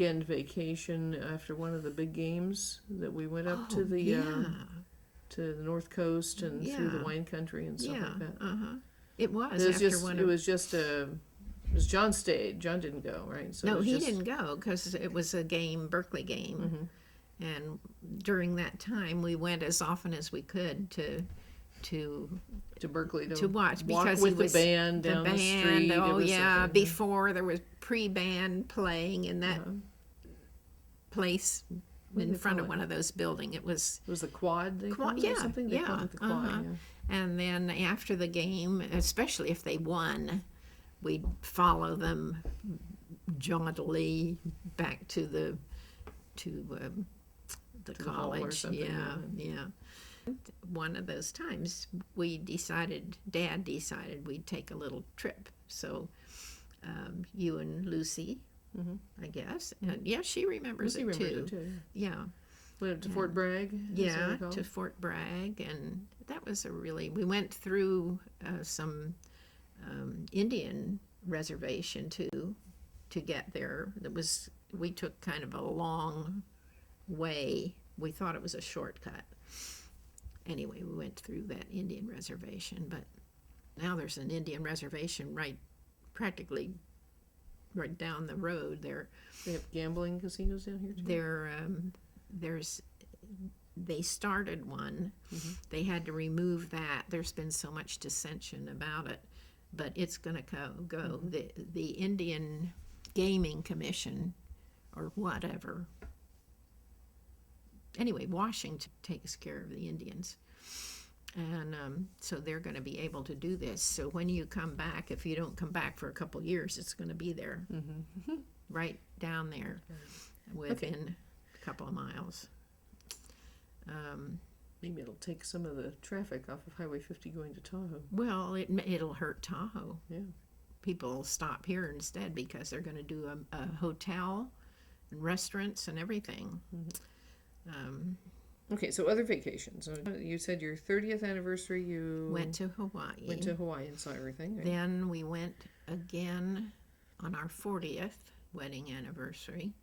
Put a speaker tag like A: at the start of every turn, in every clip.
A: weekend vacation after one of the big games that we went up to the North Coast and through the wine country and stuff like that.
B: It was
A: It was John stayed. John didn't go, right?
B: So he didn't go because it was a Berkeley game. And during that time, we went as often as we could to
A: Berkeley
B: to watch, because
A: walk with the band down the street.
B: Oh yeah, before there was pre-band playing in that place in front of one of those buildings. It was
A: the Quad. Something.
B: They called it the Quad. And then after the game, especially if they won, we'd follow them jauntily back to the college. Yeah. One of those times, Dad decided we'd take a little trip. So you and Lucy, I guess, and she remembers it too. Yeah.
A: Went up to Fort Bragg.
B: Yeah, to Fort Bragg, and that was we went through some Indian reservation too to get there. We took kind of a long way. We thought it was a shortcut. Anyway, we went through that Indian reservation, but now there's an Indian reservation practically right down the road there.
A: They have gambling casinos down here too?
B: They started one. They had to remove that. There's been so much dissension about it, but it's going to go. The Indian Gaming Commission or whatever. Anyway, Washington takes care of the Indians. And so they're going to be able to do this. So when you come back, if you don't come back for a couple years, it's going to be there, right down there, within a couple of miles.
A: Maybe it'll take some of the traffic off of Highway 50 going to Tahoe.
B: Well, it'll hurt Tahoe.
A: Yeah.
B: People will stop here instead because they're going to do a hotel and restaurants and everything.
A: Okay, so other vacations. You said your 30th anniversary, you
B: went to Hawaii.
A: Went to Hawaii and saw everything. Right?
B: Then we went again on our 40th wedding anniversary.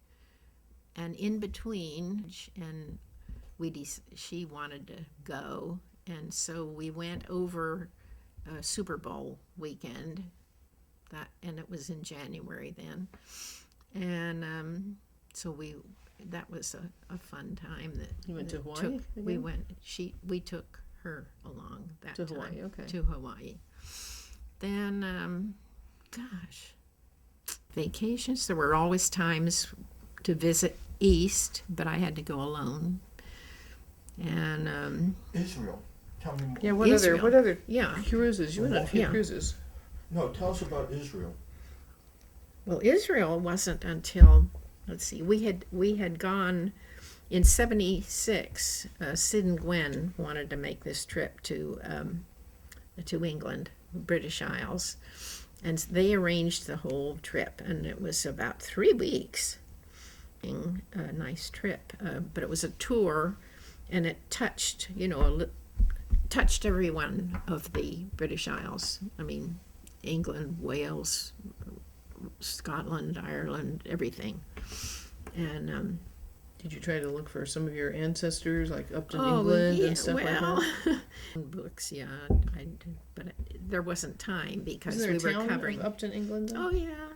B: And in between, and she wanted to go, and so we went over Super Bowl weekend. And it was in January then. And so that was a fun time.
A: You went to Hawaii?
B: We took her along that time.
A: To Hawaii, okay.
B: To Hawaii. Then, vacations. There were always times to visit East, but I had to go alone. And
C: Israel. Tell me more.
A: Yeah, what other cruises? You went on a few
B: Yeah.
A: cruises.
C: No, tell us about Israel.
B: Well, Israel wasn't until, let's see, we had gone in '76. Sid and Gwen wanted to make this trip to England, British Isles, and they arranged the whole trip, and it was about 3 weeks. A nice trip, but it was a tour, and it touched every one of the British Isles. I mean, England, Wales, Scotland, Ireland, everything. And
A: did you try to look for some of your ancestors, like Upton, England, and stuff like that?
B: Books, yeah. But there wasn't time because
A: Isn't there
B: we were covering
A: Upton, England.
B: Oh yeah.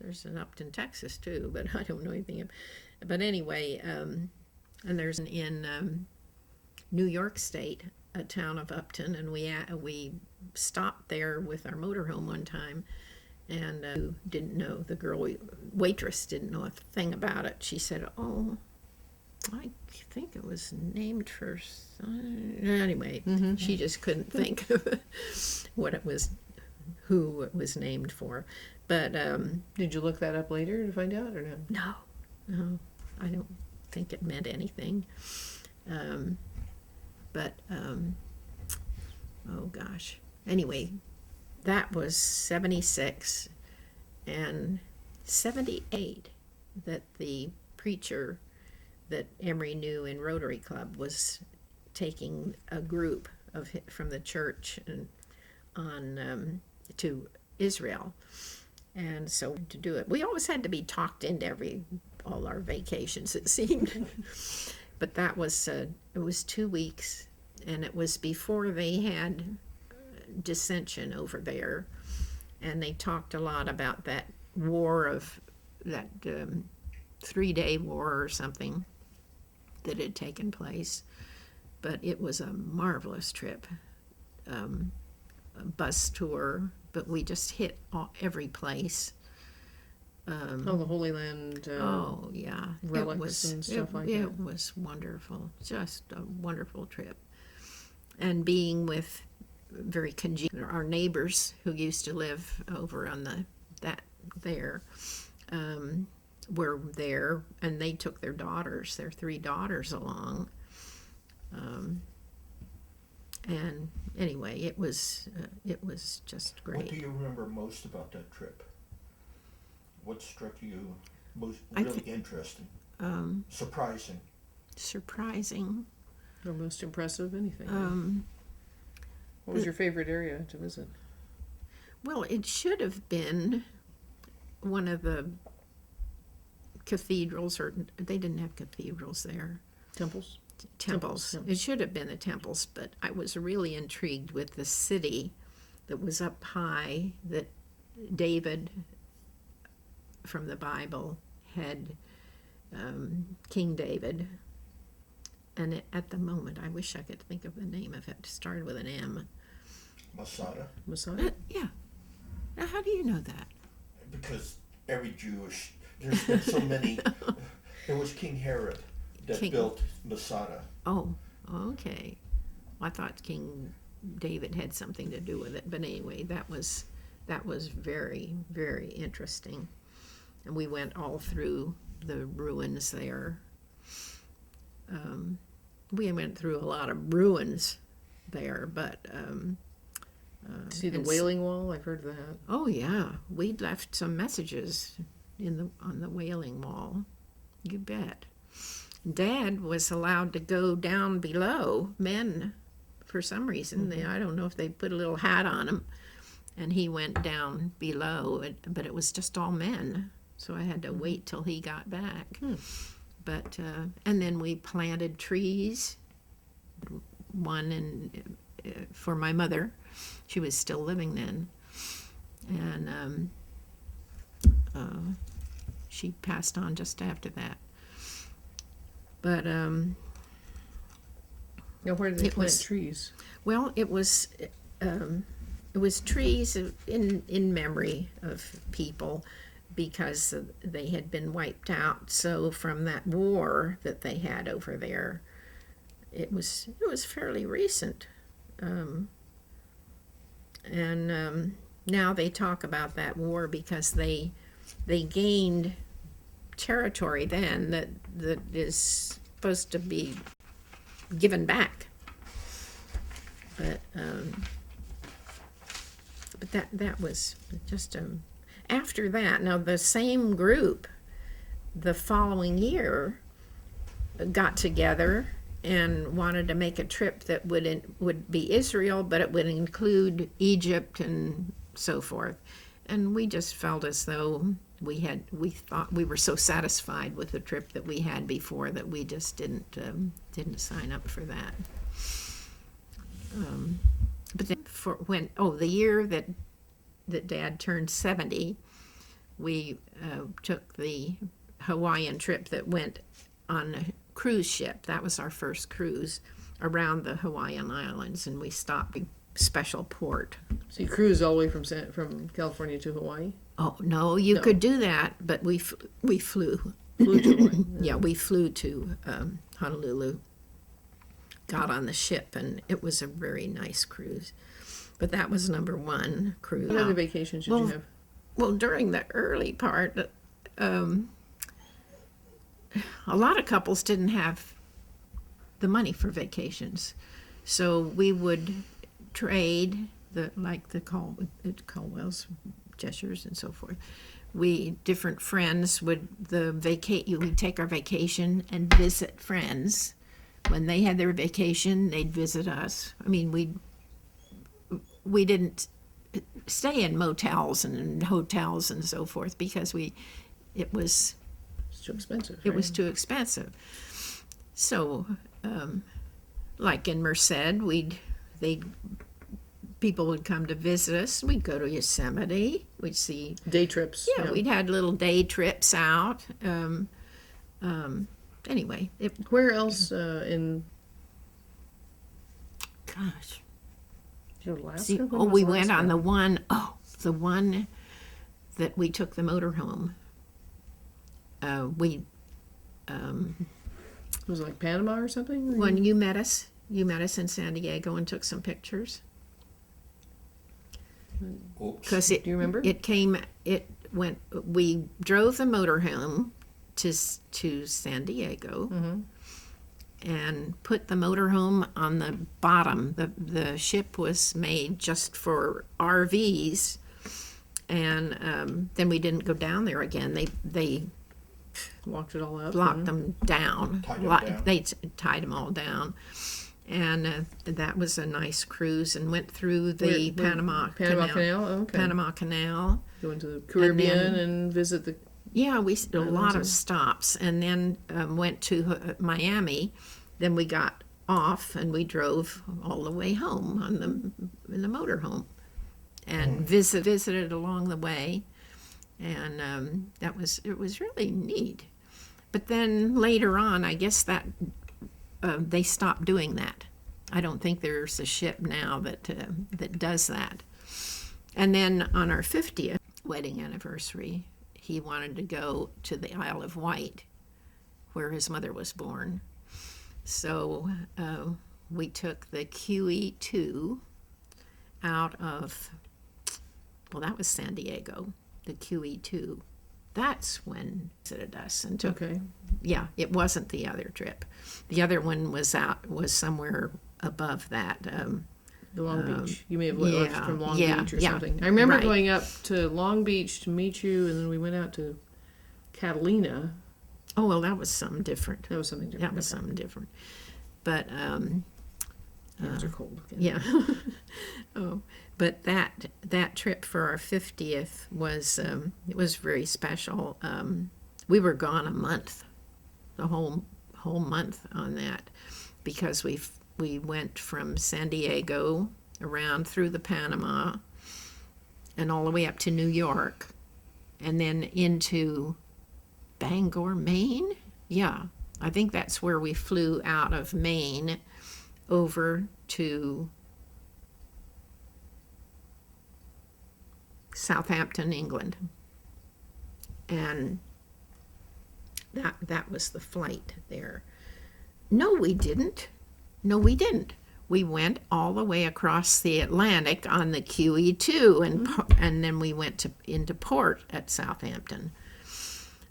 B: There's an Upton, Texas too, but I don't know anything. But anyway, and there's in New York State, a town of Upton, and we stopped there with our motorhome one time, and didn't know, the waitress didn't know a thing about it. She said, "Oh, I think it was named for anyway." She just couldn't think of who it was named for. But
A: did you look that up later to find out, or no?
B: No, I don't think it meant anything. Oh gosh. Anyway, that was 76 and 78 that the preacher that Emery knew in Rotary Club was taking a group from the church to Israel. And so to do it, we always had to be talked into all our vacations, it seemed. But that was, it was 2 weeks, and it was before they had dissension over there. And they talked a lot about that war of, that 3-day war or something that had taken place. But it was a marvelous trip, a bus tour, but we just hit every place.
A: The Holy Land.
B: Oh yeah,
A: relics and stuff like that.
B: It was wonderful, just a wonderful trip, and being with very congenial our neighbors who used to live over on were there, and they took their 3 daughters along. And anyway, it was just great.
C: What do you remember most about that trip? What struck you most interesting? Surprising.
B: Surprising.
A: Or most impressive, anything. What was your favorite area to visit?
B: Well, it should have been one of the cathedrals, or they didn't have cathedrals there.
A: Temples?
B: Temples. It should have been the temples, but I was really intrigued with the city that was up high, that David from the Bible had, King David. And at the moment, I wish I could think of the name of it. It started with an M.
C: Masada?
B: Yeah. Now, how do you know that?
C: Because every Jewish, there's been so many. It was King Herod that built Masada.
B: Oh, okay. Well, I thought King David had something to do with it, but anyway, that was very, very interesting. And we went all through the ruins there. We went through a lot of ruins there, but
A: see the Wailing Wall? I've heard that.
B: Oh yeah, we left some messages on the Wailing Wall. You bet. Dad was allowed to go down below. Men, for some reason, I don't know if they put a little hat on him, and he went down below. But it was just all men, so I had to wait till he got back. But and then we planted trees. One for my mother. She was still living then, and she passed on just after that. But
A: now, where did they plant trees?
B: Well, it was trees in memory of people, because they had been wiped out. So from that war that they had over there, it was fairly recent, and now they talk about that war because they gained territory then that is supposed to be given back, but that was just after that. Now the same group the following year got together and wanted to make a trip that would be Israel, but it would include Egypt and so forth. And we just felt as though we thought we were so satisfied with the trip that we had before that we just didn't sign up for that. But then the year that Dad turned 70, we took the Hawaiian trip that went on a cruise ship. That was our first cruise around the Hawaiian Islands, and we stopped at a special port.
A: So you cruised all the way from California to Hawaii?
B: Oh no, you could do that, but we flew.
A: Flew to Hawaii.
B: Yeah, we flew to Honolulu. Got on the ship, and it was a very nice cruise. But that was number one cruise.
A: What other vacations did you have?
B: Well, during the early part, a lot of couples didn't have the money for vacations, so we would trade the Caldwell's, Gestures, and so forth. Different friends would we'd take our vacation and visit friends. When they had their vacation, they'd visit us. I mean, we didn't stay in motels and in hotels and so forth because it was
A: too expensive.
B: It was too expensive. So, like in Merced, people would come to visit us. We'd go to Yosemite. We'd see
A: day trips.
B: Yeah, we'd had little day trips out. Anyway,
A: where else in?
B: Gosh,
A: Alaska?
B: See, we went on the one that we took the motorhome.
A: Was it like Panama or something?
B: When you met us in San Diego and took some pictures. Because
A: do you remember?
B: We drove the motorhome to San Diego.
A: Mm-hmm.
B: And put the motorhome on the bottom. The ship was made just for RVs, and then we didn't go down there again. They
A: locked it all up.
B: Locked them down. They tied them all down, and that was a nice cruise. And went through the Panama Canal.
A: Oh, okay.
B: Panama Canal.
A: Go into the Caribbean and visit the.
B: Yeah, we did a lot of stops, and then went to Miami. Then we got off and we drove all the way home in the motorhome, and visited along the way, and it was really neat. But then later on, I guess that they stopped doing that. I don't think there's a ship now that does that. And then on our 50th wedding anniversary, he wanted to go to the Isle of Wight, where his mother was born. So we took the QE2 out of, that was San Diego, the QE2. That's when he visited us and took.
A: Okay.
B: Yeah, it wasn't the other trip. The other one was somewhere above that.
A: The Long Beach. You may have left from Long Beach or something. I remember going up to Long Beach to meet you, and then we went out to Catalina.
B: Oh, well, that was something different.
A: That was something different.
B: But,
A: hands are cold.
B: Yeah. But that trip for our 50th was, it was very special. We were gone a month, the whole month on that, because we went from San Diego around through the Panama and all the way up to New York, and then into Bangor, Maine? Yeah, I think that's where we flew out of Maine over to Southampton, England. And that was the flight there. No, we didn't. We went all the way across the Atlantic on the QE2, and then we went into port at Southampton.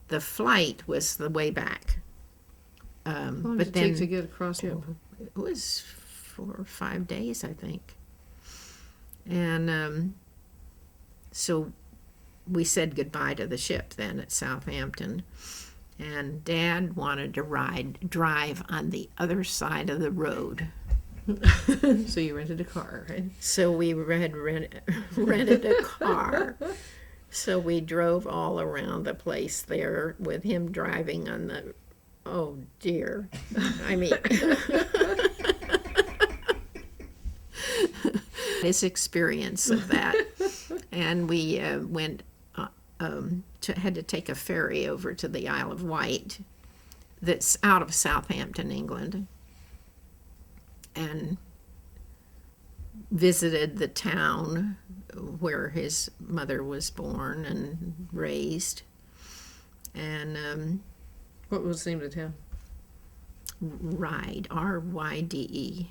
B: The flight was the way back.
A: How long did it take to get across?
B: It was 4 or 5 days, I think. And so we said goodbye to the ship then at Southampton. And Dad wanted to drive on the other side of the road.
A: So you rented a car, right?
B: So we rented a car. So we drove all around the place there with him driving on the, oh dear. I mean, his experience of that. And we went, had to take a ferry over to the Isle of Wight that's out of Southampton, England, and visited the town where his mother was born and raised. And
A: what was the name of the town?
B: Ryde, R-Y-D-E.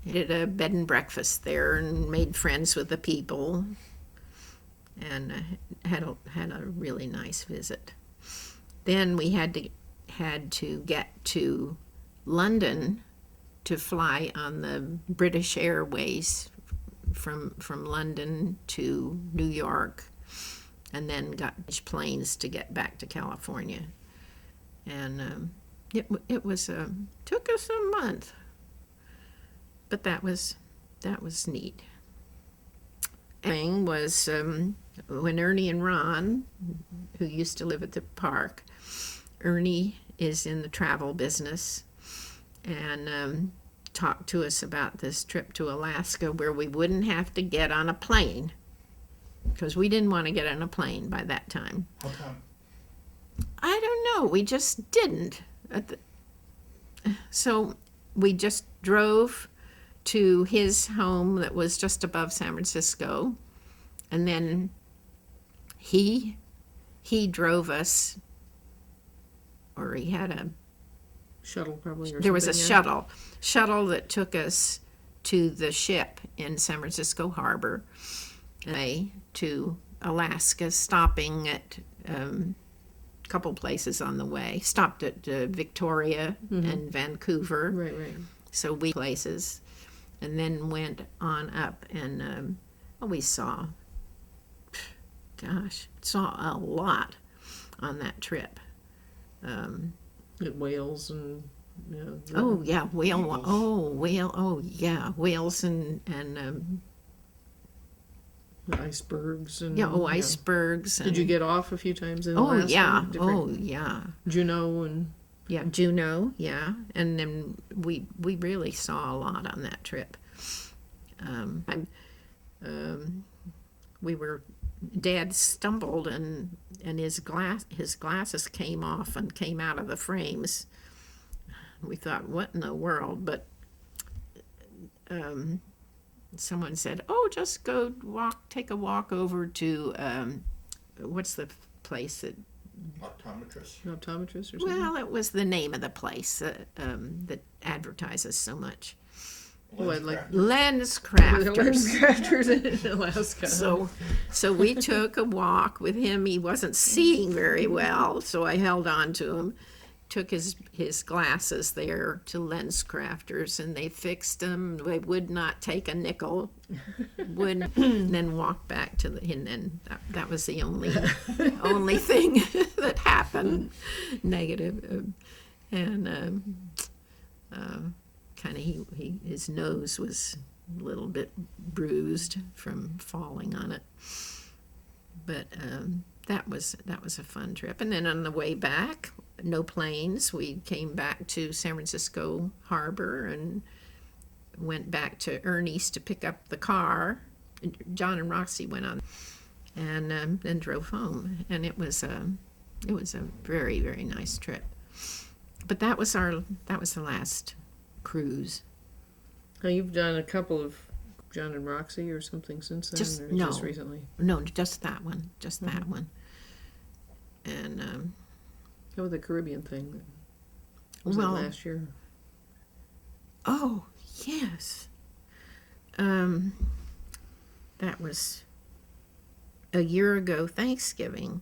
B: Did a bed and breakfast there and made friends with the people, and had a really nice visit. Then we had to get to London to fly on the British Airways from London to New York, and then got planes to get back to California. And it was took us a month, but that was neat. Thing was when Ernie and Ron, who used to live at the park, Ernie is in the travel business, and talked to us about this trip to Alaska where we wouldn't have to get on a plane, because we didn't want to get on a plane by that time.
C: How come?
B: I don't know. We just didn't. So we just drove to his home that was just above San Francisco, and then he drove us, or he had a
A: shuttle probably. Or
B: there was a
A: something,
B: shuttle that took us to the ship in San Francisco Harbor, to Alaska, stopping at couple places on the way. Stopped at Victoria and Vancouver.
A: Right.
B: So we places, and then went on up, and we saw a lot on that trip.
A: At Wales and
B: whales and
A: the icebergs and
B: icebergs.
A: Did you get off a few times in Alaska? Juneau and
B: Juneau, and then we really saw a lot on that trip. Dad stumbled and his glasses came off and came out of the frames. We thought, what in the world? But someone said, just go take a walk over to what's the place that
A: optometrist or something?
B: Well, it was the name of the place that advertises so much. Lens Crafters.
A: Lens Crafters in Alaska.
B: So we took a walk with him. He wasn't seeing very well, so I held on to him. Took his glasses there to Lens Crafters, and they fixed them. They would not take a nickel. And then walked back to and then that was the only thing that happened negative. Kind of his nose was a little bit bruised from falling on it. But that was a fun trip. And then on the way back, no planes. We came back to San Francisco Harbor and went back to Ernie's to pick up the car. John and Roxy went on, and then drove home. And it was a very, very nice trip. But that was the last cruise.
A: Now you've done a couple of John and Roxy or something since then, just recently?
B: No, just that one. Just that one. And
A: how about the Caribbean thing? Was that last year?
B: Oh, yes. That was a year ago Thanksgiving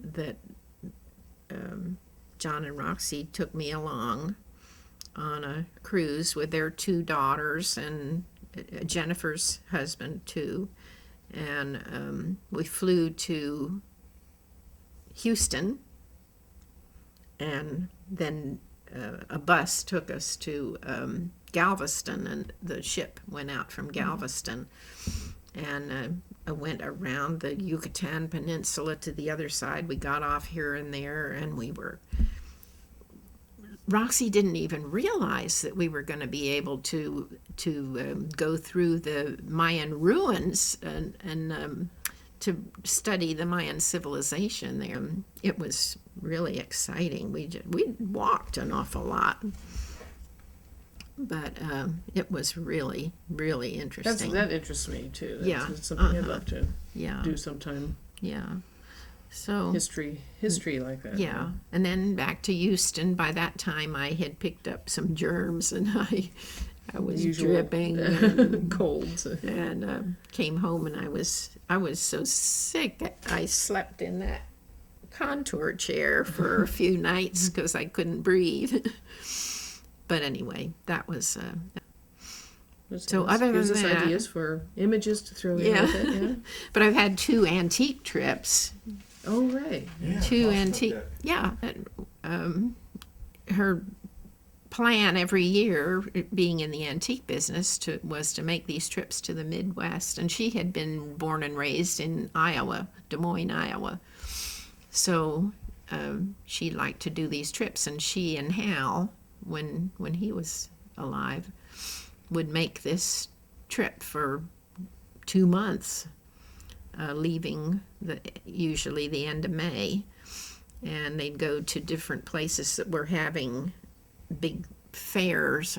B: that John and Roxy took me along on a cruise with their two daughters and Jennifer's husband too. And we flew to Houston, and then a bus took us to Galveston, and the ship went out from Galveston. And I went around the Yucatan Peninsula to the other side. We got off here and there, and Roxy didn't even realize that we were going to be able to go through the Mayan ruins and to study the Mayan civilization there. It was really exciting. We walked an awful lot, but it was really, really interesting.
A: That interests me too. That's something I'd love to do sometime.
B: Yeah. So
A: history like that.
B: Yeah. And then back to Houston. By that time I had picked up some germs, and I was dripping and
A: colds,
B: and came home, and I was so sick I slept in that contour chair for a few nights because I couldn't breathe. But anyway, that was so other than that,
A: ideas for images to throw in with it. Yeah.
B: But I've had 2 antique trips.
A: Oh, right.
C: Yeah,
B: 2 antique. Yeah. Her plan every year, being in the antique business, was to make these trips to the Midwest. And she had been born and raised in Iowa, Des Moines, Iowa. So she liked to do these trips. And she and Hal, when he was alive, would make this trip for 2 months, leaving usually the end of May. And they'd go to different places that were having big fairs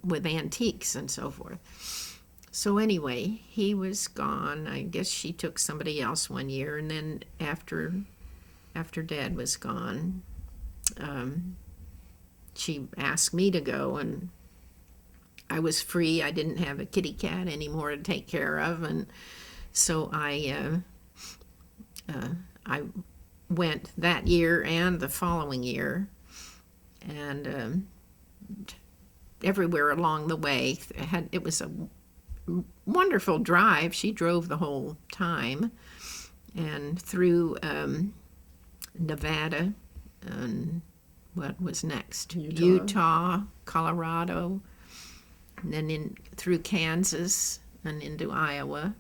B: with antiques and so forth. So anyway, he was gone. I guess she took somebody else one year, and then after Dad was gone, she asked me to go, and I was free. I didn't have a kitty cat anymore to take care of, and so I went that year and the following year, and everywhere along the way. It was a wonderful drive. She drove the whole time, and through Nevada, and what was next? Utah, Colorado, and then through Kansas and into Iowa.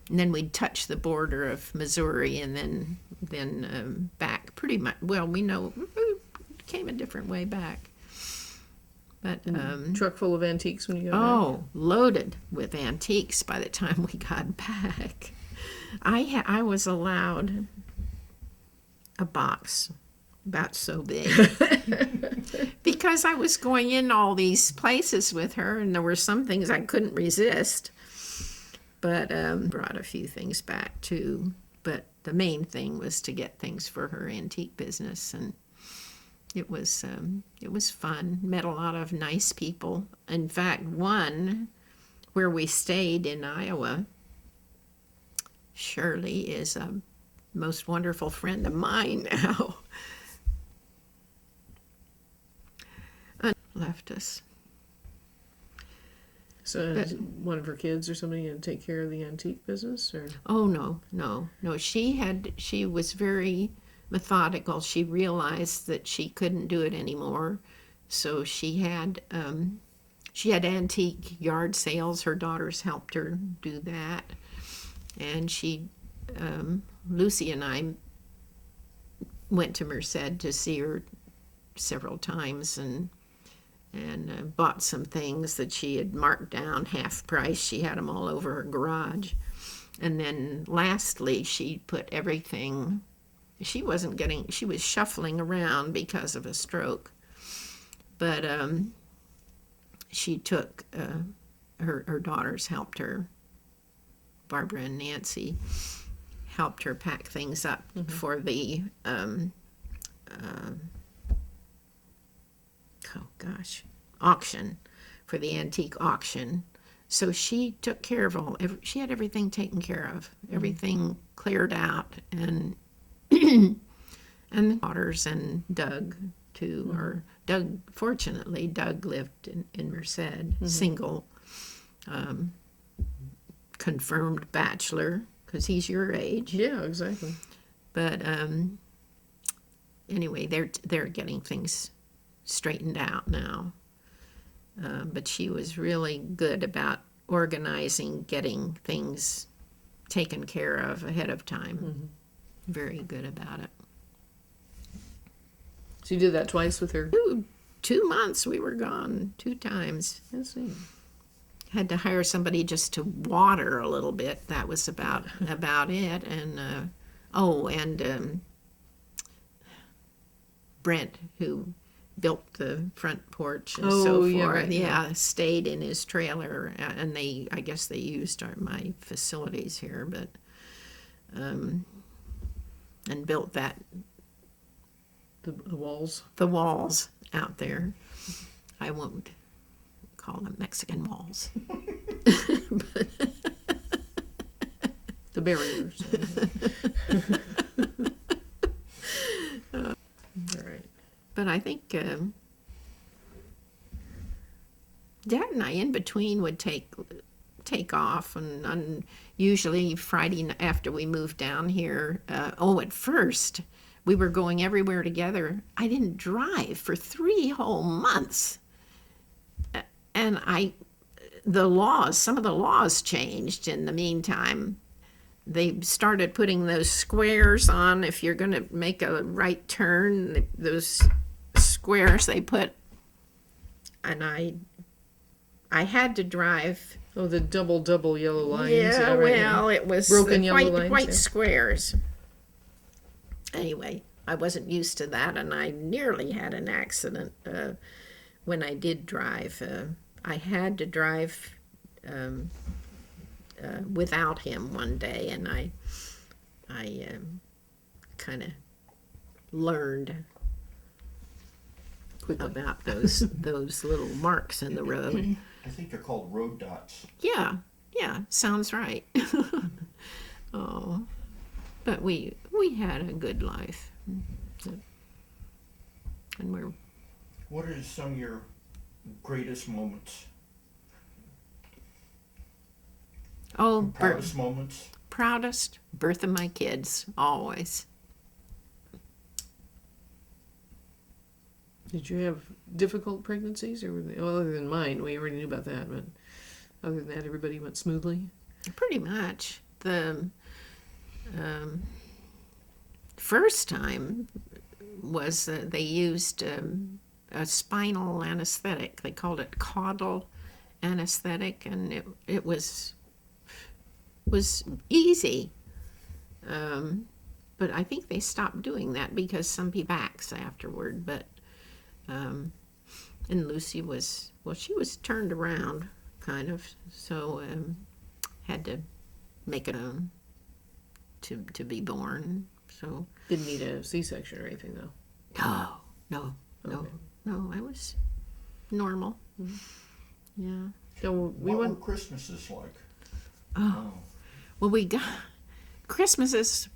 B: And then we'd touch the border of Missouri, and then back pretty much. Well, we came a different way back. But
A: truck full of antiques when you got back?
B: Loaded with antiques by the time we got back. I was allowed a box about so big because I was going in all these places with her, and there were some things I couldn't resist. But brought a few things back too. But the main thing was to get things for her antique business, and it was fun. Met a lot of nice people. In fact, one where we stayed in Iowa, Shirley is a most wonderful friend of mine now. And left us.
A: So one of her kids or somebody to take care of the antique business, or?
B: Oh no. She was very methodical. She realized that she couldn't do it anymore, so she had antique yard sales. Her daughters helped her do that, and Lucy and I went to Merced to see her several times, and bought some things that she had marked down half price. She had them all over her garage. And then lastly, she put everything, she was shuffling around because of a stroke. But she took, her daughters helped her, Barbara and Nancy, helped her pack things up for the, auction, for the antique auction. So she took care of she had everything taken care of, everything cleared out, and and the daughters and Doug too, or Doug, fortunately, Doug lived in Merced, single, confirmed bachelor, because he's your age.
A: Yeah, exactly.
B: But anyway, they're getting things straightened out now. But she was really good about organizing, getting things taken care of ahead of time. Very good about it.
A: So you did that twice with her?
B: 2 months we were gone, 2 times.
A: I see.
B: Had to hire somebody just to water a little bit. That was about it. And Brent, who built the front porch and so forth.
A: Yeah, right.
B: Yeah, stayed in his trailer, and I guess they used my facilities here, but and built the walls out there. I won't call them Mexican walls. But
A: the barriers. All right.
B: But I think Dad and I in between would take off, and usually Friday after we moved down here. At first we were going everywhere together. I didn't drive for 3 whole months. and some of the laws changed in the meantime. They started putting those squares on if you're going to make a right turn. Those squares they put, and I had to drive.
A: Oh, the double yellow lines.
B: Yeah,
A: right,
B: well, it was
A: broken yellow lines,
B: white squares. Anyway, I wasn't used to that, and I nearly had an accident when I did drive. I had to drive without him one day, and I kind of learned
A: quickly
B: about those little marks in the road.
C: I think they're called road dots.
B: Yeah, sounds right. Oh, but we had a good life, and we're.
C: What are some of your greatest moments?
B: Oh,
C: Proudest moments?
B: Proudest? Birth of my kids, always.
A: Did you have difficult pregnancies, or were they, well, other than mine, we already knew about that, but other than that, everybody went smoothly?
B: Pretty much. The first time was they used a spinal anesthetic. They called it caudal anesthetic, and it was easy. But I think they stopped doing that because some people backs afterward. But and Lucy was she was turned around kind of, so had to make it to be born. So
A: Didn't need a C-section or anything, though.
B: No.
A: Okay.
B: No, I was normal.
A: Mm-hmm.
B: Yeah.
A: So
C: What were Christmases like?
B: Oh. Well, we got Christmases.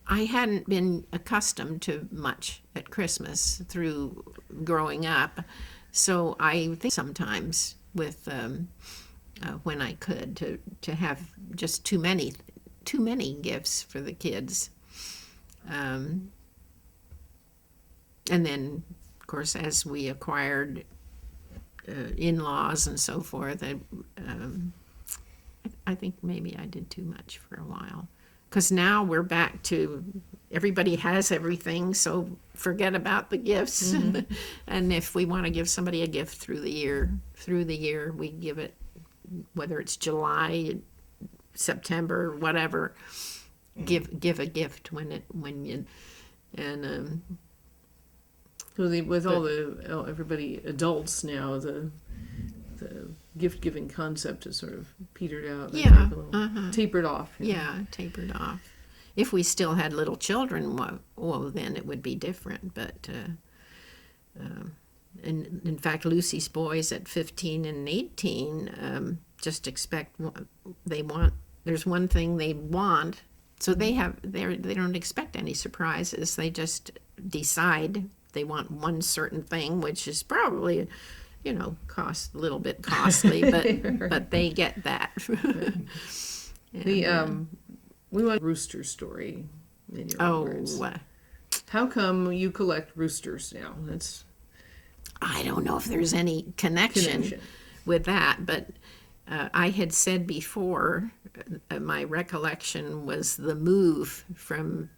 B: I hadn't been accustomed to much at Christmas through growing up, so I think sometimes with when I could to have just too many gifts for the kids, and then of course as we acquired in-laws and so forth, I think maybe I did too much for a while. Because now we're back to everybody has everything, so forget about the gifts. Mm-hmm. And if we want to give somebody a gift through the year, we give it, whether it's July, September, whatever. Give a gift when you and.
A: With everybody adults now, the gift-giving concept has sort of petered out.
B: Yeah,
A: tapered off.
B: Yeah, tapered off. If we still had little children, well, then it would be different. But and in fact, Lucy's boys at 15 and 18 just expect they want. There's one thing they want, so they don't expect any surprises. They just decide they want one certain thing, which is probably, cost a little bit costly, but they get that.
A: And, we want a rooster story in your own words. How come you collect roosters now?
B: I don't know if there's any connection with that, but I had said before, my recollection was the move from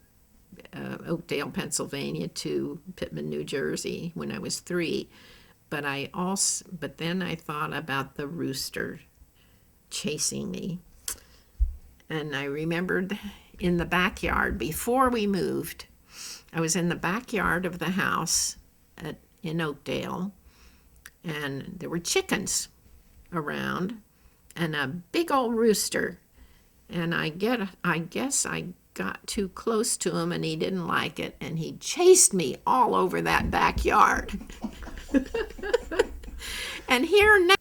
B: Oakdale, Pennsylvania to Pittman, New Jersey when I was 3. But then I thought about the rooster chasing me. And I remembered in the backyard, before we moved, I was in the backyard of the house in Oakdale, and there were chickens around and a big old rooster. And I guess I got too close to him and he didn't like it, and he chased me all over that backyard. And here now,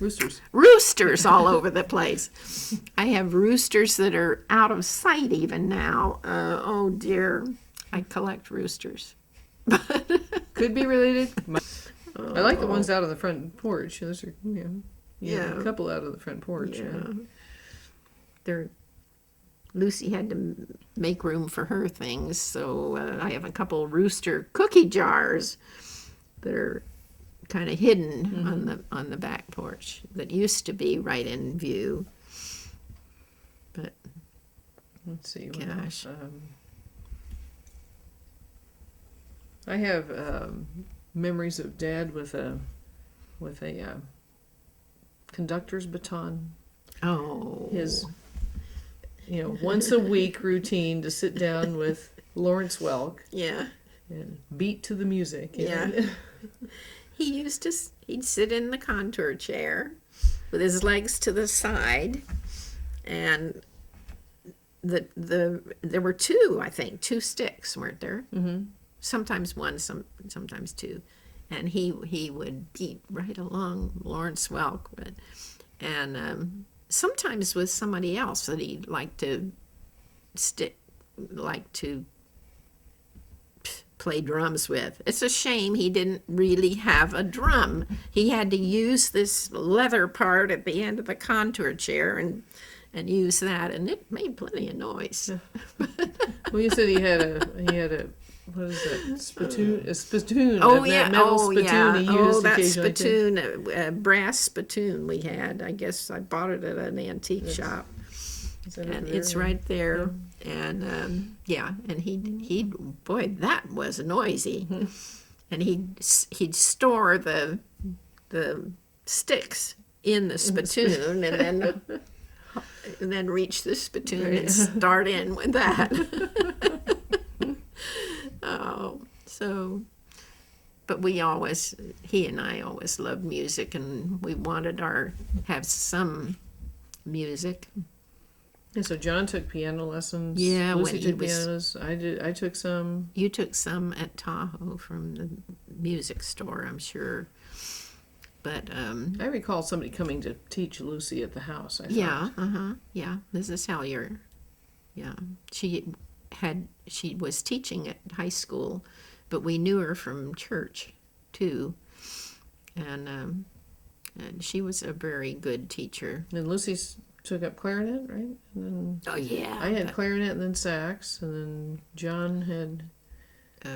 B: roosters all over the place. I have roosters that are out of sight even now. Oh dear, I collect roosters.
A: Could be related. I like the ones out on the front porch. Those are, a couple out of the front porch.
B: Yeah. Lucy had to make room for her things, so I have a couple rooster cookie jars that are kind of hidden on the back porch that used to be right in view. But
A: let's see. What
B: gosh,
A: else? I have memories of Dad with a conductor's baton.
B: oh,
A: His once a week routine to sit down with Lawrence Welk
B: yeah,
A: and beat to the music.
B: yeah. He'd sit in the contour chair with his legs to the side, and there were two sticks, weren't there?
A: Mm-hmm.
B: Sometimes one, sometimes two, and he would beat right along Lawrence Welk, and sometimes with somebody else that he liked to play drums with. It's a shame he didn't really have a drum. He had to use this leather part at the end of the contour chair and use that, and it made plenty of noise.
A: Well, you said he had a what is that, spittoon? A spittoon.
B: Oh,
A: that metal spittoon he used
B: that
A: occasionally.
B: spittoon, brass spittoon we had. I guess I bought it at an antique shop. And it's right there, and and he boy, that was noisy, and he'd store the sticks in the spittoon, and then reach the spittoon and start in with that. But he and I always loved music, and we wanted have some music.
A: Yeah, so John took piano lessons.
B: Yeah,
A: Lucy
B: when
A: took pianos. I took some.
B: You took some at Tahoe from the music store, I'm sure. But
A: I recall somebody coming to teach Lucy at the house. I thought.
B: Yeah, Mrs. Hellier. Yeah, she was teaching at high school, but we knew her from church too, and she was a very good teacher.
A: And Lucy's took up clarinet, right? And then I had clarinet and then sax, and then John had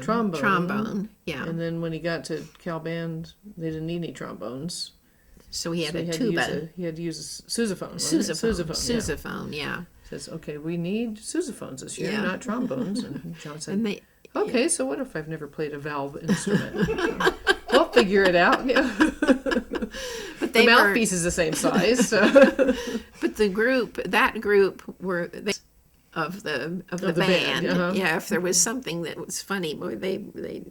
A: trombone.
B: Trombone, yeah.
A: And then when he got to Cal Band, they didn't need any trombones.
B: So he had a tuba.
A: He had to use a sousaphone.
B: Sousaphone, yeah.
A: Says, okay, we need sousaphones this year, not trombones. And John said,
B: okay,
A: so what if I've never played a valve instrument? We'll figure it out. Yeah. But the mouthpiece is the same size. So.
B: But that group were of the band. Yeah, if there was something that was funny, boy, they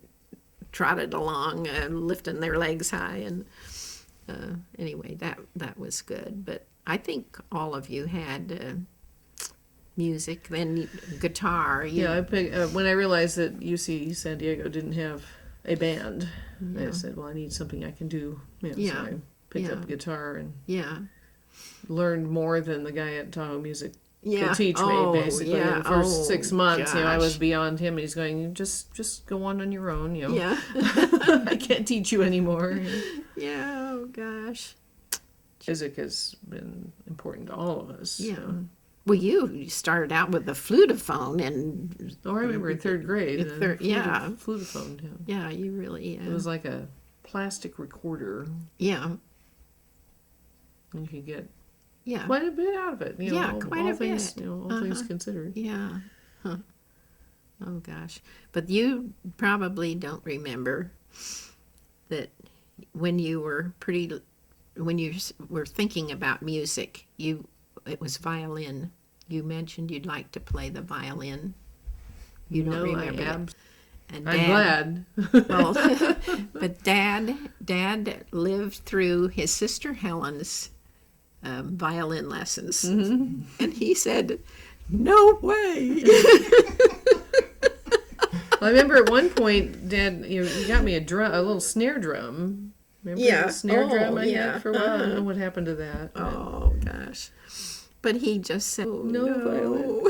B: trotted along, lifting their legs high, and anyway, that was good. But I think all of you had music, then guitar.
A: I picked, when I realized that UC San Diego didn't have a band, I said, well, I need something I can do. So I picked up guitar and learned more than the guy at Tahoe Music could teach me, basically. In the first 6 months, I was beyond him, and he's going, just go on your own, I can't teach you anymore.
B: Yeah, oh gosh.
A: Music has been important to all of us.
B: Yeah. So. Well, you started out with the flutophone, and
A: I remember in third grade.
B: Flutophone.
A: Yeah,
B: you really.
A: It was like a plastic recorder.
B: Yeah.
A: And you could get quite a bit out of it.
B: Quite a
A: things,
B: bit.
A: All things considered.
B: Yeah. Huh. Oh gosh, but you probably don't remember that when you were thinking about music, it was violin. You mentioned you'd like to play the violin. You don't remember that. And
A: I'm glad.
B: Well, but Dad lived through his sister Helen's violin lessons, and he said, "No way."
A: Well, I remember at one point, Dad, you got me a little snare drum. Remember the snare drum I had for a while? I don't know what happened to that.
B: Oh gosh. But he just said, no.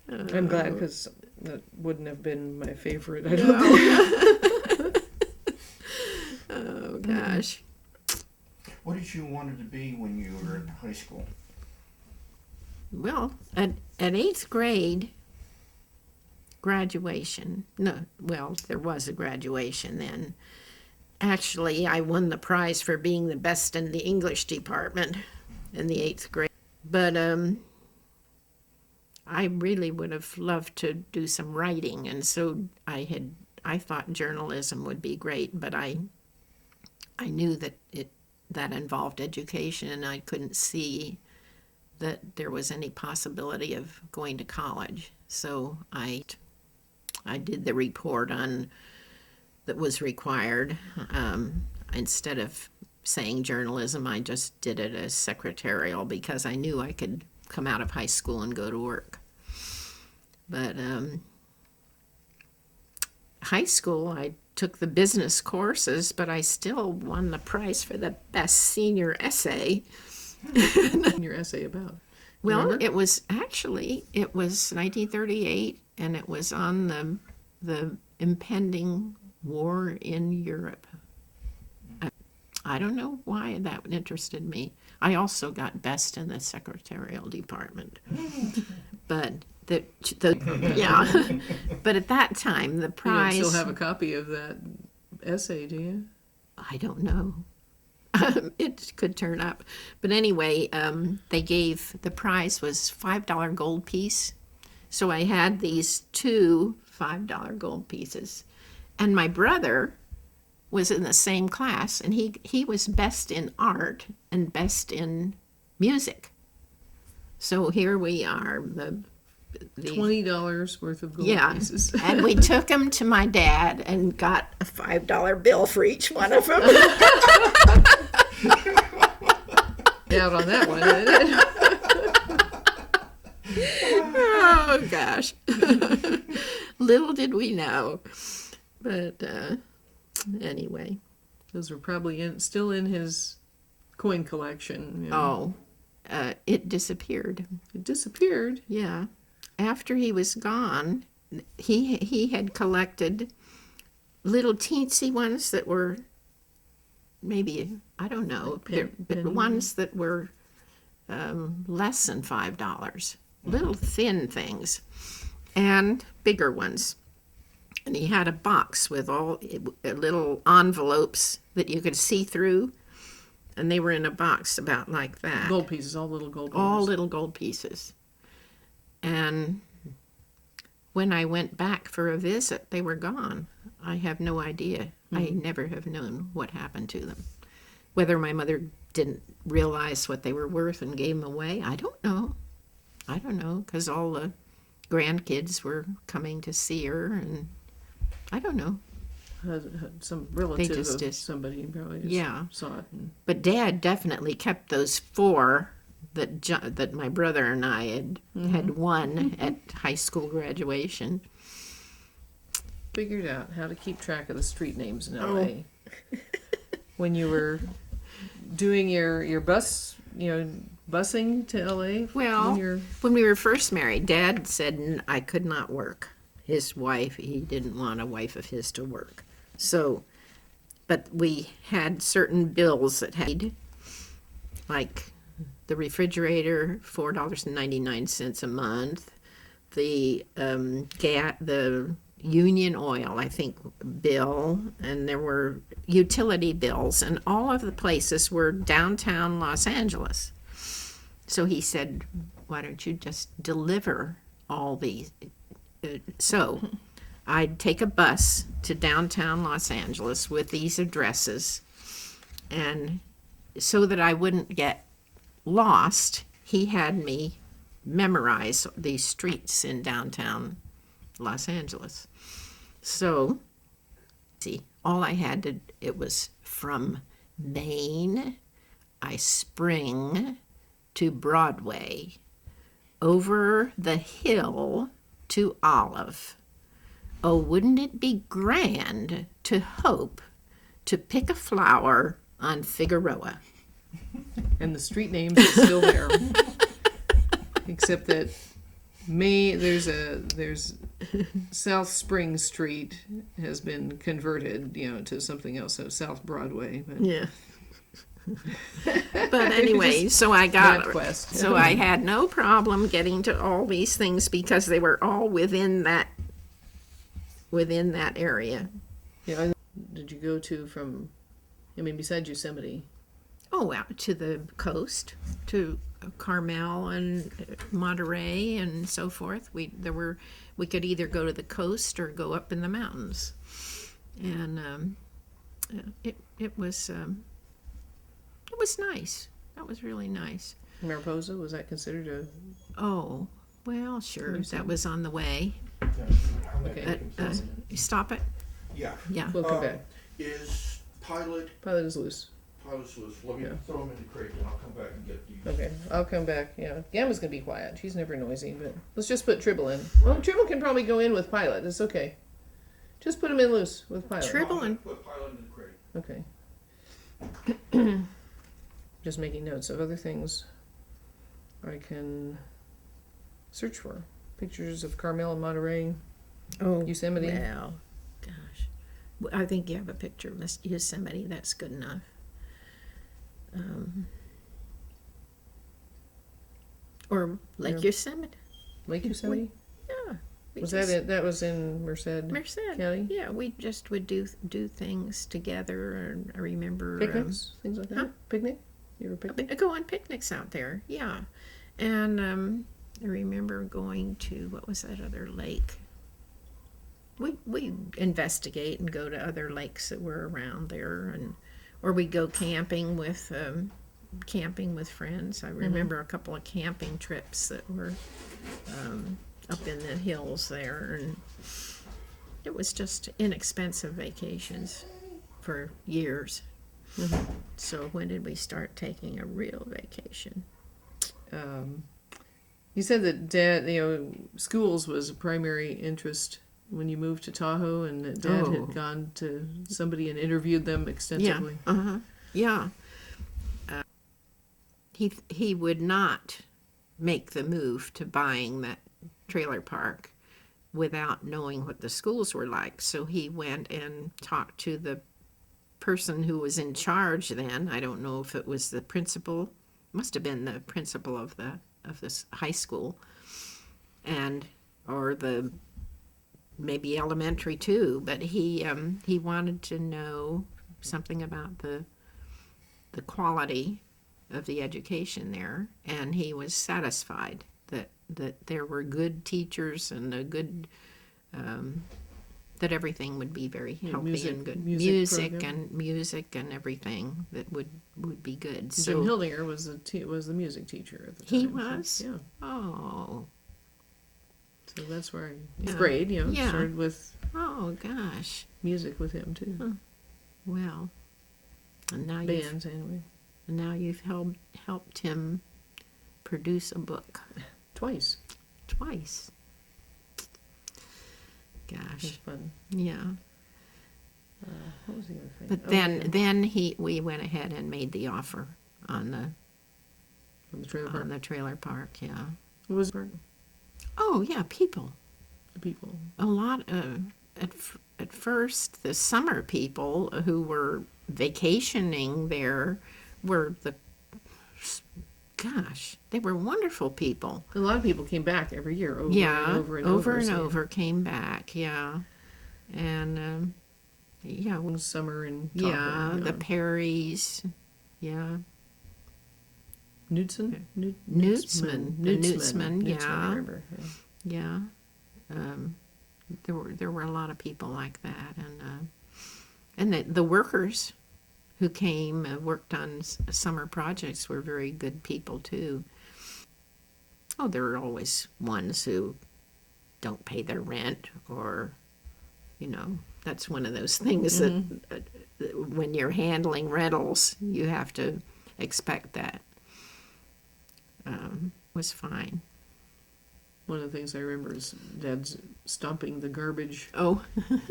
A: I'm glad, because that wouldn't have been my favorite. I don't think.
B: Oh, gosh.
C: What did you want to be when you were in high school?
B: Well, at 8th grade, graduation. No, well, there was a graduation then. Actually, I won the prize for being the best in the English department in the 8th grade. But I really would have loved to do some writing, and so I thought journalism would be great, but I knew that that involved education, and I couldn't see that there was any possibility of going to college. So I did the report that was required. Instead of saying journalism, I just did it as secretarial because I knew I could come out of high school and go to work. But high school, I took the business courses, but I still won the prize for the best senior essay.
A: Your essay about?
B: Well, it was 1938, and it was on the impending war in Europe. I don't know why that interested me. I also got best in the secretarial department. But yeah. But at that time, the prize.
A: You still have a copy of that essay, do you?
B: I don't know. It could turn up. But anyway, the prize was $5 gold piece. So I had these 2 $5 gold pieces. And my brother was in the same class, and he was best in art and best in music. So here we are, the
A: $20 worth of gold pieces.
B: And we took them to my dad and got a $5 bill for each one of them.
A: Out on that one, isn't it?
B: Oh gosh. Little did we know. But anyway.
A: Those were probably still in his coin collection. You know.
B: It disappeared.
A: It disappeared?
B: Yeah. After he was gone, he had collected little teensy ones that were maybe, I don't know, but ones that were less than $5. Little thin things and bigger ones. And he had a box with all little envelopes that you could see through, and they were in a box about like that.
A: Gold pieces, all little gold pieces.
B: All little gold pieces. And when I went back for a visit, they were gone. I have no idea. I never have known what happened to them. Whether my mother didn't realize what they were worth and gave them away, I don't know. I don't know, because all the grandkids were coming to see her, and I don't know.
A: Some relative of somebody probably just saw it.
B: But Dad definitely kept those 4 that my brother and I had won at high school graduation.
A: Figured out how to keep track of the street names in LA. When you were doing your bus, busing to LA?
B: Well, when we were first married, Dad said I could not work. His wife, he didn't want a wife of his to work. So, but we had certain bills that had, like the refrigerator, $4.99 a month, the Union Oil, I think, bill, and there were utility bills, and all of the places were downtown Los Angeles. So he said, why don't you just deliver all these? So I'd take a bus to downtown Los Angeles with these addresses, and so that I wouldn't get lost, he had me memorize these streets in downtown Los Angeles. So, see, all I had it was from Main, I spring to Broadway, over the hill to Olive. Oh, wouldn't it be grand to hope to pick a flower on Figueroa?
A: And the street names are still there. Except that there's South Spring Street has been converted, to something else, so South Broadway. But.
B: Yeah. But anyway, so I had no problem getting to all these things because they were all within that area.
A: Yeah, did you go to from, I mean, besides Yosemite?
B: Oh, out to the coast, to Carmel and Monterey and so forth. We could either go to the coast or go up in the mountains, and it was nice. That was really nice.
A: Mariposa, was that considered a?
B: Oh, well, sure. That was on the way.
A: Okay.
B: Stop it.
C: Yeah.
B: Yeah.
A: We'll come back.
C: Is Pilot
A: Is loose.
C: loose? Let me throw them in the crate and I'll come back and get these.
A: Okay, I'll come back. Yeah, Gamma's gonna be quiet. She's never noisy, but let's just put Tribble in. Well, Tribble can probably go in with Pilot. It's okay. Just put him in loose with Pilot.
B: Tribble and
C: Put Pilot in the crate.
A: Okay. Just making notes of other things I can search for. Pictures of Carmel and Monterey.
B: Oh,
A: Yosemite.
B: Well, gosh, I think you have a picture of Yosemite. That's good enough. Or Lake Yosemite.
A: Lake Yosemite?
B: Yeah.
A: Was that it? That was in Merced County?
B: Yeah, we just would do things together. And I remember
A: Picnics? Things like that?
B: huh?
A: Picnic? You ever picnic?
B: Go on picnics out there. Yeah, and I remember going to, what was that other lake? We investigate and go to other lakes that were around there, or we go camping with friends. I remember a couple of camping trips that were up in the hills there, and it was just inexpensive vacations for years. So when did we start taking a real vacation?
A: You said that Dad, schools was a primary interest when you moved to Tahoe, and that Dad had gone to somebody and interviewed them extensively.
B: Yeah. He would not make the move to buying that trailer park without knowing what the schools were like. So he went and talked to the person who was in charge then. I don't know if it was the principal. Must have been the principal of this high school, or the maybe elementary too. But he wanted to know something about the quality of the education there, and he was satisfied that there were good teachers and a good that everything would be very healthy and good music and everything that would be good. So
A: Jim Hildinger was the music teacher at the time.
B: He was?
A: So, yeah.
B: Oh.
A: So that's where I grade, started with
B: Gosh.
A: music with him too.
B: Huh. Well, and now
A: bands anyway.
B: And now you've helped him produce a book.
A: Twice.
B: Gosh.
A: It was fun.
B: Yeah.
A: What was the other thing?
B: But then we went ahead and made the offer on
A: the trailer park.
B: On the trailer park, yeah.
A: What was it?
B: Oh yeah, people.
A: The people.
B: A lot at first the summer people who were vacationing there were they were wonderful people.
A: A lot of people came back every year over and over
B: came back, yeah. And
A: one summer in Tahoe,
B: the Perrys, yeah.
A: Nutzman,
B: yeah.
A: I remember.
B: Yeah. There were a lot of people like that, and the workers who came and worked on summer projects were very good people too. Oh, there are always ones who don't pay their rent, or that's one of those things that when you're handling rentals, you have to expect that. Was fine.
A: One of the things I remember is Dad's stomping the garbage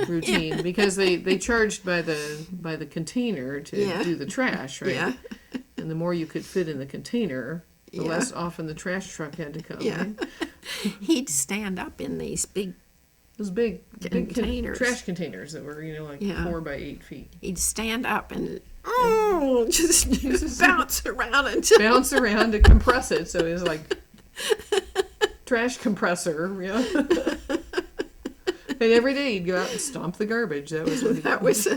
B: routine
A: because they charged by the container to do the trash, right?
B: Yeah.
A: And the more you could fit in the container, the less often the trash truck had to come.
B: Yeah.
A: Right?
B: He'd stand up in these big
A: containers, trash containers that were 4 by 8 feet.
B: He'd stand up and just bounce around
A: to compress it. So it was like trash compressor, And every day he'd go out and stomp the garbage. That was what he
B: That was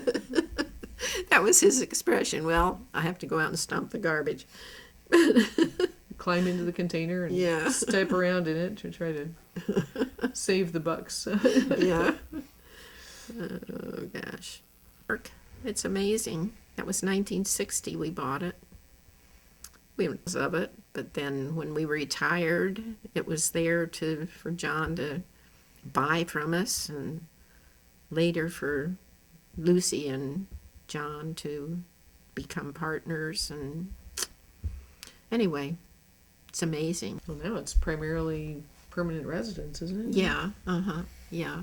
B: that was his expression. Well, I have to go out and stomp the garbage.
A: Climb into the container and step around in it to try to save the bucks.
B: Yeah. Oh gosh, it's amazing. That was 1960. We bought it. We was of it, but then when we retired, it was there for John to buy from us, and later for Lucy and John to become partners. And anyway, it's amazing.
A: Well, now it's primarily permanent residence, isn't it?
B: Yeah. Yeah.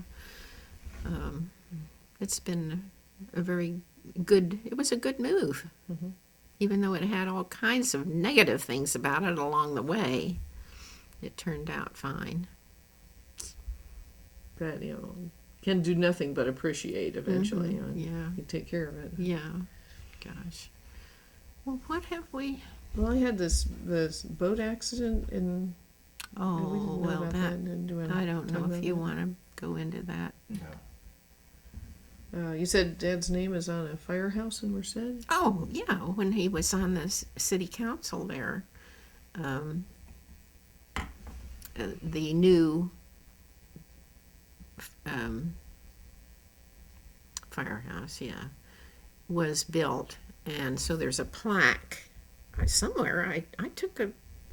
B: It's been it was a good move. Mm-hmm. Even though it had all kinds of negative things about it along the way, it turned out fine.
A: That, can do nothing but appreciate eventually.
B: Mm-hmm.
A: You take care of it.
B: Yeah. Gosh. Well, what have we...
A: Well, I had this boat accident in...
B: Oh, well, that... I don't know if you want to go into that.
C: No.
A: You said Dad's name is on a firehouse in Merced?
B: Oh, yeah, when he was on the city council there. The new firehouse, was built, and so there's a plaque somewhere. I took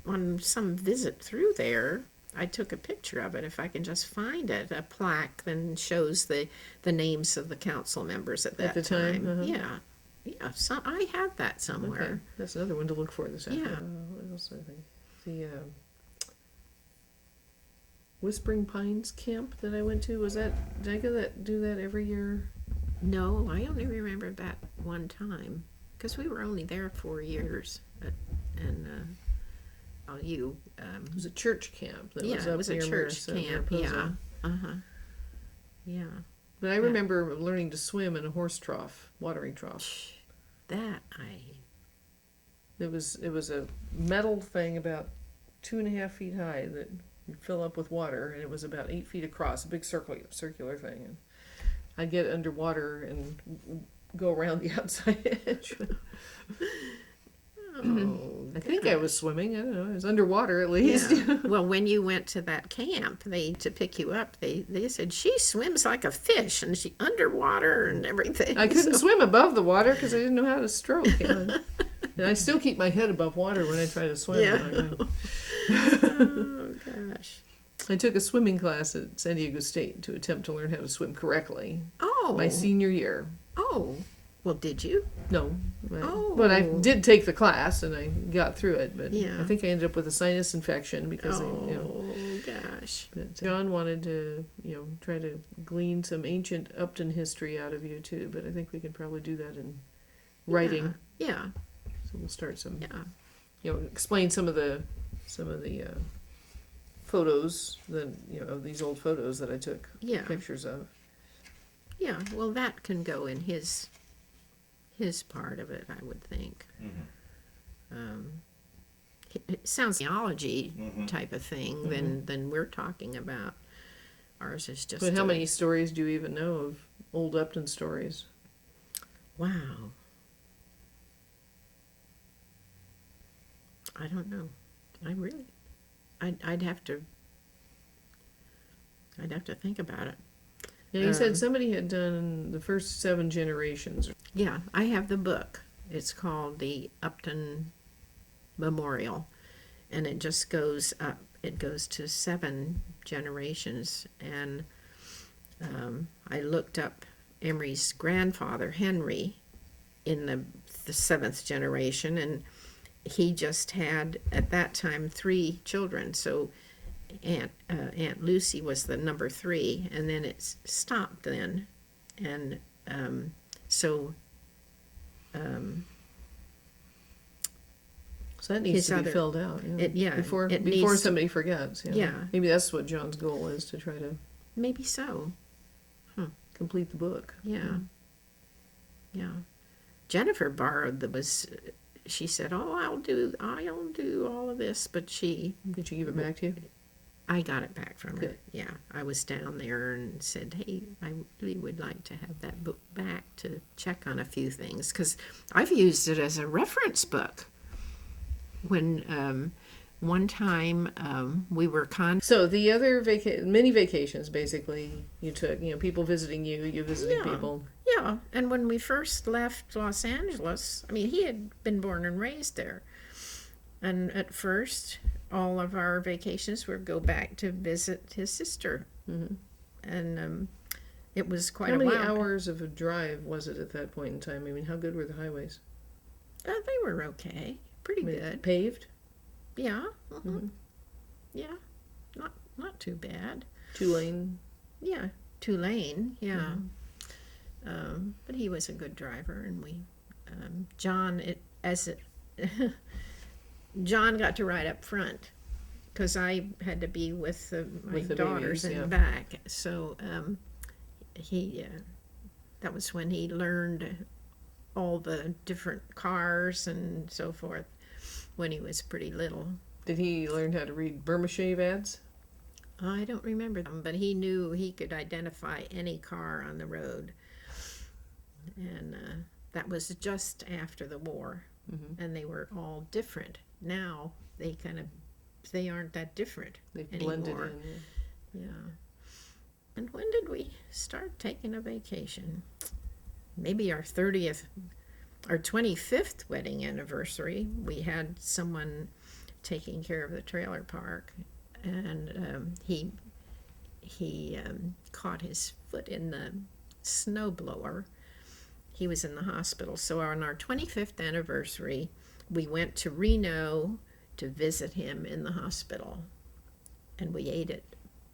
B: on some visit through there. I took a picture of it. If I can just find it, a plaque then shows the names of the council members at that
A: time.
B: Yeah. So I have that somewhere.
A: Okay. That's another one to look for this afternoon.
B: Yeah.
A: What else I think? The Whispering Pines camp that I went to, did I do that every year?
B: No, I only remember that one time because we were only there 4 years,
A: it was a church camp.
B: It was a church camp. Yeah. Yeah.
A: But I remember learning to swim in a horse trough, watering trough. It was a metal thing about 2.5 feet high that you fill up with water, and it was about 8 feet across, a big circular thing. And I'd get underwater and go around the outside edge. I think I was swimming. I don't know. I was underwater at least.
B: Yeah. Well, when you went to that camp, to pick you up, they said she swims like a fish, and she underwater and everything.
A: I couldn't swim above the water because I didn't know how to stroke. And I still keep my head above water when I try to swim.
B: Yeah. Oh gosh.
A: I took a swimming class at San Diego State to attempt to learn how to swim correctly.
B: Oh.
A: My senior year.
B: Oh. Well, did you?
A: No. But I did take the class, and I got through it. But I think I ended up with a sinus infection because
B: gosh.
A: But John wanted to, try to glean some ancient Upton history out of you too. But I think we could probably do that in writing.
B: Yeah.
A: So we'll start some. Yeah. Explain some of the photos of these old photos that I took pictures of.
B: Yeah. Well, that can go in his part of it, I would think. Mm-hmm. It sounds theology type of thing than we're talking about. Ours is just.
A: But how many stories do you even know of old Upton stories?
B: Wow. I don't know. I'd have to think about it.
A: Yeah, you said somebody had done the first 7 generations.
B: Yeah, I have the book. It's called the Upton Memorial, and it just goes up. It goes to 7 generations, and I looked up Emery's grandfather, Henry, in the 7th generation, and he just had, at that time, 3 children, so Aunt Lucy was the number 3, and then it stopped then, and so
A: that needs to be filled out. Before somebody forgets.
B: Yeah,
A: maybe that's what John's goal is, to try to
B: maybe so
A: complete the book.
B: Yeah. Jennifer borrowed she said, "Oh, I'll do all of this," but
A: did she give it back to you?
B: I got it back from her.
A: Good.
B: Yeah, I was down there and said, hey, I really would like to have that book back to check on a few things, because I've used it as a reference book. When one time we were
A: So the other many vacations, basically, you took, people visiting you, you visiting people.
B: Yeah, and when we first left Los Angeles, I mean, he had been born and raised there. And at first, all of our vacations were go back to visit his sister. Mm-hmm. And it was quite a while.
A: How many hours of a drive was it at that point in time? I mean, how good were the highways?
B: They were okay. Pretty good.
A: Paved?
B: Yeah. Mm-hmm. Mm-hmm. Yeah. Not too bad.
A: 2-lane?
B: Yeah. 2-lane, yeah. Mm-hmm. But he was a good driver, and we, John got to ride up front, because I had to be with my daughters babies, in the back. So that was when he learned all the different cars and so forth, when he was pretty little.
A: Did he learn how to read Burma Shave ads?
B: I don't remember them, but he knew he could identify any car on the road. And that was just after the war. Mm-hmm. And they were all different. Now they aren't that different anymore. Blended in. Yeah. And when did we start taking a vacation? Maybe our 25th wedding anniversary. We had someone taking care of the trailer park, and he caught his foot in the snowblower. He was in the hospital. So on our 25th anniversary, we went to Reno to visit him in the hospital. And we ate at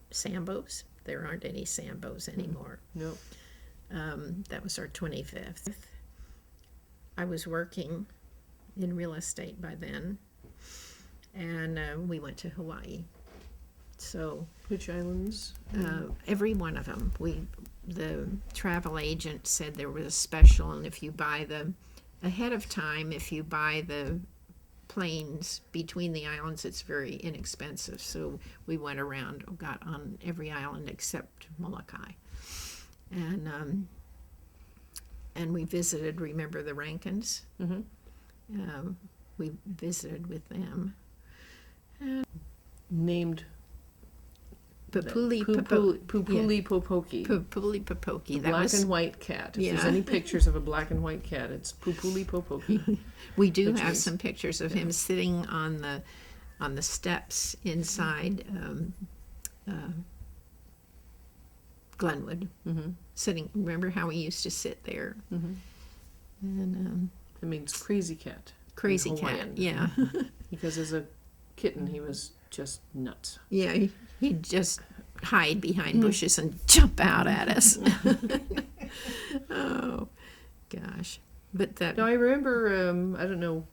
B: Sambo's. There aren't any Sambo's anymore.
A: No.
B: That was our 25th. I was working in real estate by then. And we went to Hawaii. So
A: which islands?
B: Every one of them. The travel agent said there was a special, and if you buy ahead of time, if you buy the planes between the islands, it's very inexpensive. So we went around, got on every island except Molokai, and we visited. Remember the Rankins? Mm-hmm. We visited with them.
A: Named
B: Pupuli
A: Popoki.
B: Pupuli Popoki.
A: Black and white cat. If there's any pictures of a black and white cat, it's Pupuli Popoki.
B: We do have some pictures of him sitting on the steps inside Glenwood. Mm-hmm. Sitting. Remember how he used to sit there? Mm-hmm. And
A: it means crazy cat.
B: Crazy cat. Yeah.
A: Because as a kitten, he was just nuts.
B: Yeah, he'd just hide behind bushes and jump out at us. Oh, gosh. But that.
A: Now, I remember, I don't know